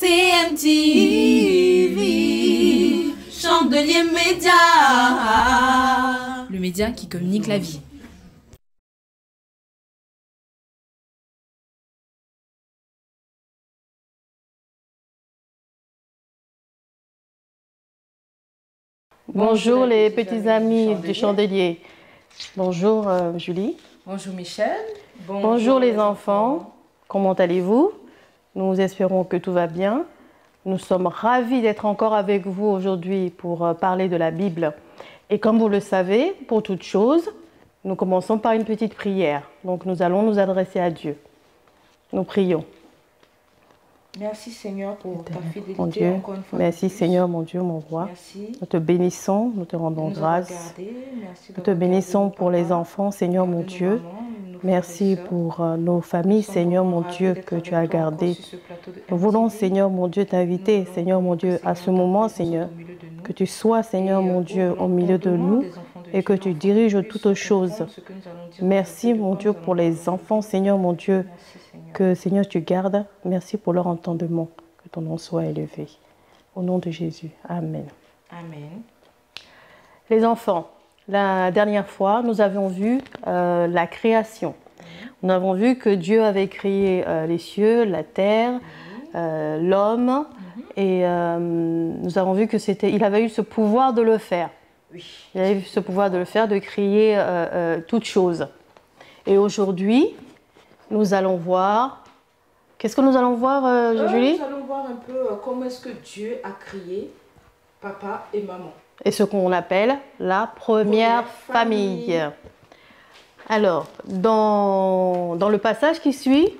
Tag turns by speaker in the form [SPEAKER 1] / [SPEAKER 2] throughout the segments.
[SPEAKER 1] CMTV, Chandelier Média, le média qui communique la vie.
[SPEAKER 2] Bonjour les petits amis du Chandelier. Bonjour Julie.
[SPEAKER 3] Bonjour Michel.
[SPEAKER 2] Bonjour les enfants. Comment allez-vous? Nous espérons que tout va bien. Nous sommes ravis d'être encore avec vous aujourd'hui pour parler de la Bible. Et comme vous le savez, pour toute chose, nous commençons par une petite prière. Donc nous allons nous adresser à Dieu. Nous prions.
[SPEAKER 3] Merci Seigneur pour ta fidélité
[SPEAKER 2] mon Dieu.
[SPEAKER 3] Encore une fois.
[SPEAKER 2] Merci Seigneur mon Dieu, mon roi.
[SPEAKER 3] Merci.
[SPEAKER 2] Nous te bénissons, nous te rendons grâce. Nous te bénissons pour les enfants, Seigneur mon Dieu. Merci pour nos familles, Seigneur mon Dieu, que tu as gardées. Nous voulons, Seigneur mon Dieu, t'inviter, Seigneur mon Dieu, à ce moment, Seigneur, que tu sois, Seigneur mon Dieu, au milieu de nous et que tu diriges toutes choses. Merci, mon Dieu, pour les enfants, Seigneur mon Dieu, que, Seigneur, tu gardes. Merci pour leur entendement. Que ton nom soit élevé. Au nom de Jésus. Amen.
[SPEAKER 3] Amen.
[SPEAKER 2] Les enfants, la dernière fois, nous avions vu la création. Nous avons vu que Dieu avait créé les cieux, la terre, l'homme, et nous avons vu qu'il avait eu ce pouvoir de le faire.
[SPEAKER 3] Oui.
[SPEAKER 2] Il avait eu ce pouvoir de le faire, de créer toutes choses. Et aujourd'hui, nous allons voir... Qu'est-ce que nous allons voir, Julie?
[SPEAKER 3] Nous allons voir un peu comment est-ce que Dieu a créé papa et maman.
[SPEAKER 2] Et ce qu'on appelle la première famille. Alors, dans le passage qui suit,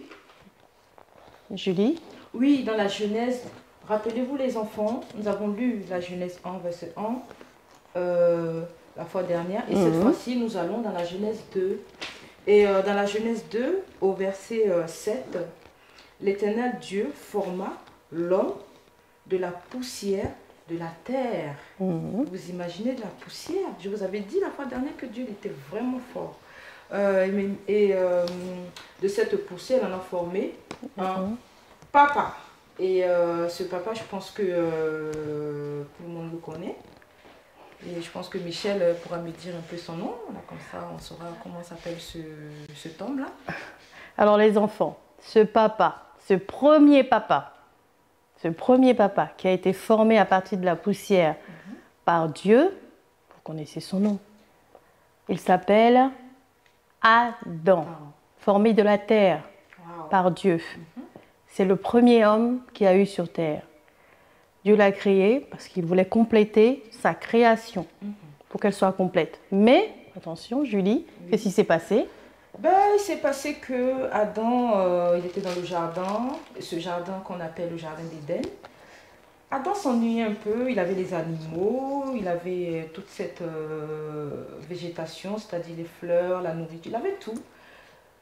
[SPEAKER 2] Julie?
[SPEAKER 3] Oui, dans la Genèse, rappelez-vous les enfants, nous avons lu la Genèse 1, verset 1, la fois dernière, et cette fois-ci, nous allons dans la Genèse 2. Et dans la Genèse 2, au verset 7, l'Éternel Dieu forma l'homme de la poussière de la terre. Vous imaginez de la poussière? Je vous avais dit la fois dernière que Dieu était vraiment fort. De cette poussière, il en a formé un papa. Et ce papa, je pense que tout le monde le connaît. Et je pense que Michel pourra me dire un peu son nom. Là, comme ça, on saura comment s'appelle cet homme-là.
[SPEAKER 2] Alors les enfants, ce papa, ce premier papa qui a été formé à partir de la poussière par Dieu, vous connaissez son nom, il s'appelle Adam, formé de la terre par Dieu. C'est le premier homme qu'il y a eu sur terre. Dieu l'a créé parce qu'il voulait compléter sa création pour qu'elle soit complète. Mais, attention Julie, qu'est-ce qui s'est passé?
[SPEAKER 3] Il s'est passé que Adam, il était dans le jardin, ce jardin qu'on appelle le jardin d'Éden. Adam s'ennuyait un peu, il avait les animaux, il avait toute cette végétation, c'est-à-dire les fleurs, la nourriture, il avait tout.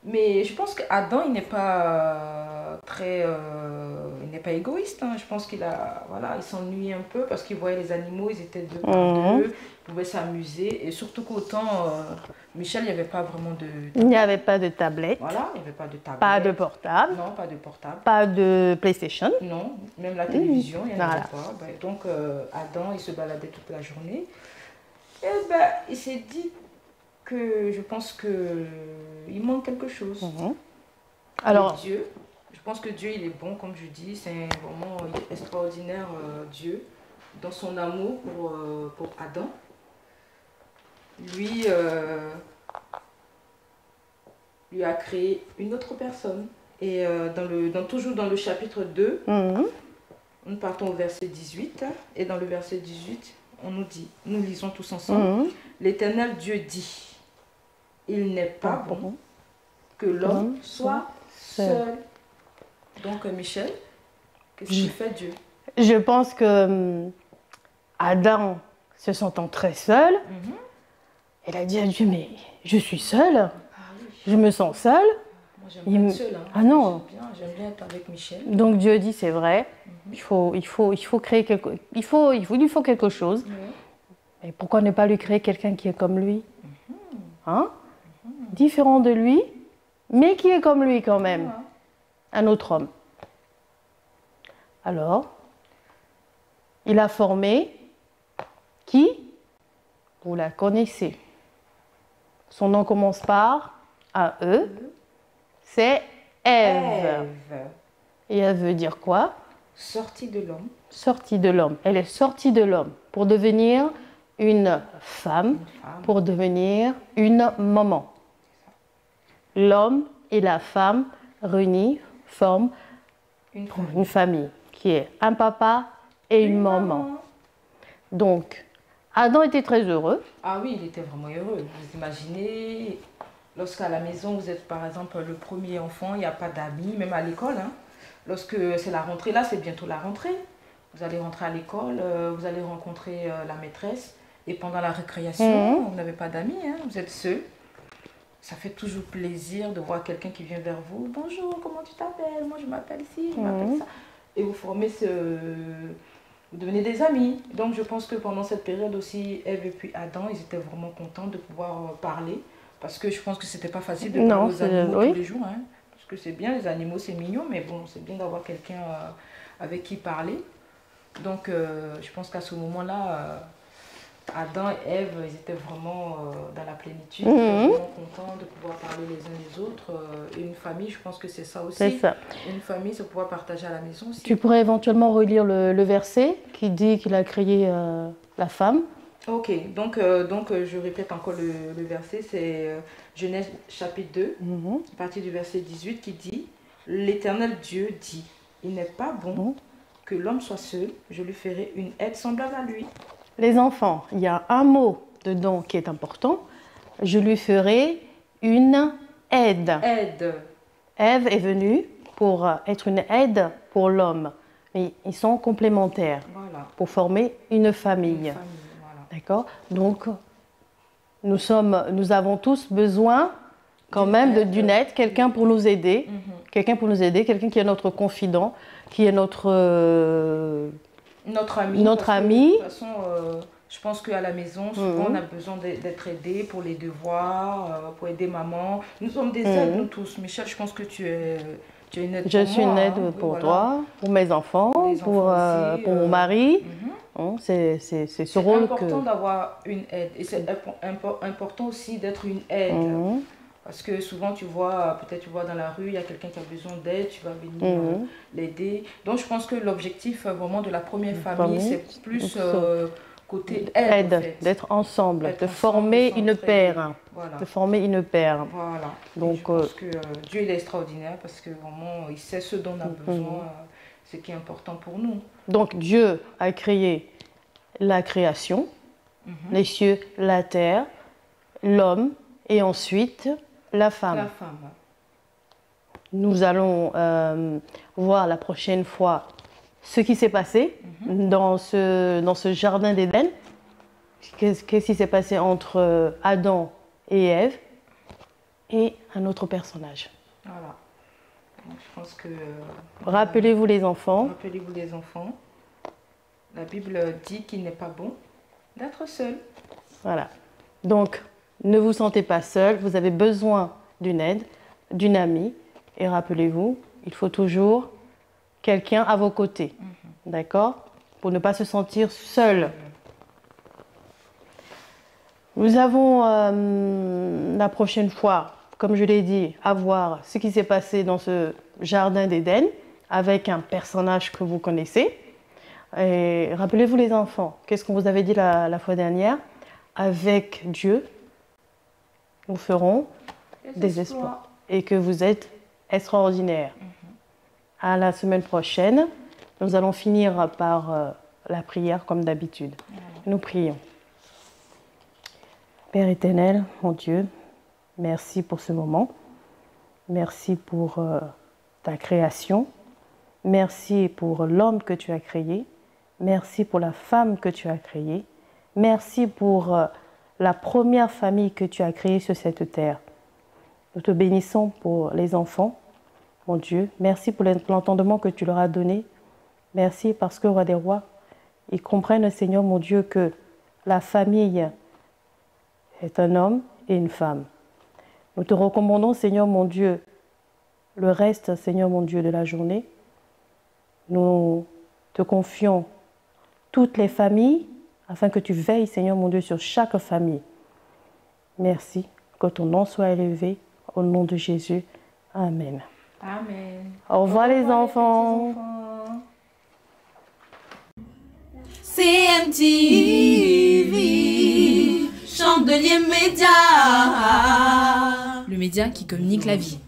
[SPEAKER 3] Mais je pense qu'Adam, il n'est pas il n'est pas égoïste. Hein. Je pense qu'il il s'ennuyait un peu parce qu'il voyait les animaux, ils étaient deux par deux, ils pouvaient s'amuser. Et surtout qu'autant, Michel, il n'y avait pas vraiment de...
[SPEAKER 2] Il n'y avait pas de tablette.
[SPEAKER 3] Voilà, il n'y avait pas de tablette.
[SPEAKER 2] Pas de portable.
[SPEAKER 3] Non, pas de portable.
[SPEAKER 2] Pas de PlayStation.
[SPEAKER 3] Non, même la télévision, il n'y en avait pas. Donc, Adam, il se baladait toute la journée. Et il s'est dit... que je pense qu'il manque quelque chose.
[SPEAKER 2] Alors,
[SPEAKER 3] Dieu, je pense que Dieu, il est bon, comme je dis, c'est vraiment extraordinaire, Dieu, dans son amour pour Adam. Lui a créé une autre personne. Et toujours dans le chapitre 2, nous partons au verset 18, et dans le verset 18, on nous dit, nous lisons tous ensemble, l'Éternel Dieu dit, il n'est pas bon que l'homme soit seul. Donc, Michel, qu'est-ce qu'il fait Dieu?
[SPEAKER 2] Je pense que Adam, se sentant très seul, il a dit à Dieu, mais je suis seul, je me sens seul.
[SPEAKER 3] Moi, j'aime bien être seul. Hein.
[SPEAKER 2] Ah non.
[SPEAKER 3] J'aime bien être avec Michel.
[SPEAKER 2] Donc Dieu dit, c'est vrai, il faut créer il lui faut quelque chose. Et pourquoi ne pas lui créer quelqu'un qui est comme lui? Différent de lui, mais qui est comme lui quand même. Un autre homme. Alors, il a formé qui? Vous la connaissez. Son nom commence par un E. C'est Ève. Et elle veut dire quoi?
[SPEAKER 3] Sortie de l'homme.
[SPEAKER 2] Sortie de l'homme. Elle est sortie de l'homme pour devenir une femme, pour devenir une maman. L'homme et la femme réunis forment une famille qui est un papa et une maman. Donc, Adam était très heureux.
[SPEAKER 3] Ah oui, il était vraiment heureux. Vous imaginez, lorsqu'à la maison, vous êtes par exemple le premier enfant, il n'y a pas d'amis, même à l'école. Hein. Lorsque c'est la rentrée, là c'est bientôt la rentrée. Vous allez rentrer à l'école, vous allez rencontrer la maîtresse. Et pendant la récréation, vous n'avez pas d'amis, hein, vous êtes seul. Ça fait toujours plaisir de voir quelqu'un qui vient vers vous. Bonjour, comment tu t'appelles? Moi je m'appelle ci, je m'appelle ça. Et vous formez vous devenez des amis. Donc je pense que pendant cette période aussi, Ève et puis Adam, ils étaient vraiment contents de pouvoir parler. Parce que je pense que c'était pas facile de parler aux animaux tous les jours. Hein. Parce que c'est bien, les animaux c'est mignon, mais bon, c'est bien d'avoir quelqu'un avec qui parler. Donc je pense qu'à ce moment-là, Adam et Ève, ils étaient vraiment dans la plénitude, ils étaient vraiment contents de pouvoir parler les uns les autres. Et une famille, je pense que c'est ça aussi.
[SPEAKER 2] C'est ça.
[SPEAKER 3] Une famille, c'est pouvoir partager à la maison aussi.
[SPEAKER 2] Tu pourrais éventuellement relire le verset qui dit qu'il a créé la femme.
[SPEAKER 3] Ok, donc je répète encore le verset, c'est Genèse chapitre 2, à partir du verset 18 qui dit « L'Éternel Dieu dit, il n'est pas bon que l'homme soit seul, je lui ferai une aide semblable à lui. »
[SPEAKER 2] Les enfants, il y a un mot dedans qui est important. Je lui ferai une aide.
[SPEAKER 3] Aide.
[SPEAKER 2] Ève est venue pour être une aide pour l'homme. Mais ils sont complémentaires pour former une famille. D'accord? Donc, nous avons tous besoin quand même d'une aide, quelqu'un pour nous aider. Quelqu'un pour nous aider, quelqu'un qui est notre confident, qui est notre ami.
[SPEAKER 3] De toute façon, je pense qu'à la maison, souvent, on a besoin d'être aidé pour les devoirs, pour aider maman. Nous sommes des aides, nous tous. Michel, je pense que tu es une aide pour moi.
[SPEAKER 2] Je suis une aide pour toi, pour mes enfants, pour mon mari. C'est ce rôle que...
[SPEAKER 3] C'est important d'avoir une aide. Et c'est important aussi d'être une aide. Parce que souvent, peut-être tu vois dans la rue, il y a quelqu'un qui a besoin d'aide, tu vas venir l'aider. Donc, je pense que l'objectif vraiment de la première famille, c'est plus côté aide. En fait.
[SPEAKER 2] D'être ensemble, de former une paire.
[SPEAKER 3] Voilà.
[SPEAKER 2] De former une paire.
[SPEAKER 3] Voilà.
[SPEAKER 2] Donc,
[SPEAKER 3] je pense que Dieu il est extraordinaire parce que vraiment, il sait ce dont on a besoin, ce qui est important pour nous.
[SPEAKER 2] Donc, Dieu a créé la création, les cieux, la terre, l'homme et ensuite la femme.
[SPEAKER 3] La femme.
[SPEAKER 2] Nous allons voir la prochaine fois ce qui s'est passé dans ce jardin d'Éden. Qu'est-ce qui s'est passé entre Adam et Ève et un autre personnage.
[SPEAKER 3] Voilà. Donc, je pense que...
[SPEAKER 2] Rappelez-vous les enfants.
[SPEAKER 3] Rappelez-vous les enfants. La Bible dit qu'il n'est pas bon d'être seul.
[SPEAKER 2] Voilà. Donc, ne vous sentez pas seul. Vous avez besoin d'une aide, d'une amie. Et rappelez-vous, il faut toujours quelqu'un à vos côtés. D'accord? Pour ne pas se sentir seul. Nous avons la prochaine fois, comme je l'ai dit, à voir ce qui s'est passé dans ce jardin d'Éden avec un personnage que vous connaissez. Et rappelez-vous les enfants, qu'est-ce qu'on vous avait dit la fois dernière? Avec Dieu, nous ferons des exploits. Et que vous êtes extraordinaire. À la semaine prochaine, nous allons finir par la prière comme d'habitude. Nous prions. Père éternel, mon Dieu, merci pour ce moment. Merci pour ta création. Merci pour l'homme que tu as créé. Merci pour la femme que tu as créée. Merci pour la première famille que tu as créée sur cette terre. Nous te bénissons pour les enfants, mon Dieu. Merci pour l'entendement que tu leur as donné. Merci parce que, Roi des rois, ils comprennent, Seigneur, mon Dieu, que la famille est un homme et une femme. Nous te recommandons, Seigneur, mon Dieu, le reste, Seigneur, mon Dieu, de la journée. Nous te confions toutes les familles, afin que tu veilles, Seigneur mon Dieu, sur chaque famille. Merci. Que ton nom soit élevé. Au nom de Jésus. Amen.
[SPEAKER 3] Amen.
[SPEAKER 2] Au revoir, les enfants.
[SPEAKER 1] CMTV, Chandelier Média, le média qui communique la vie.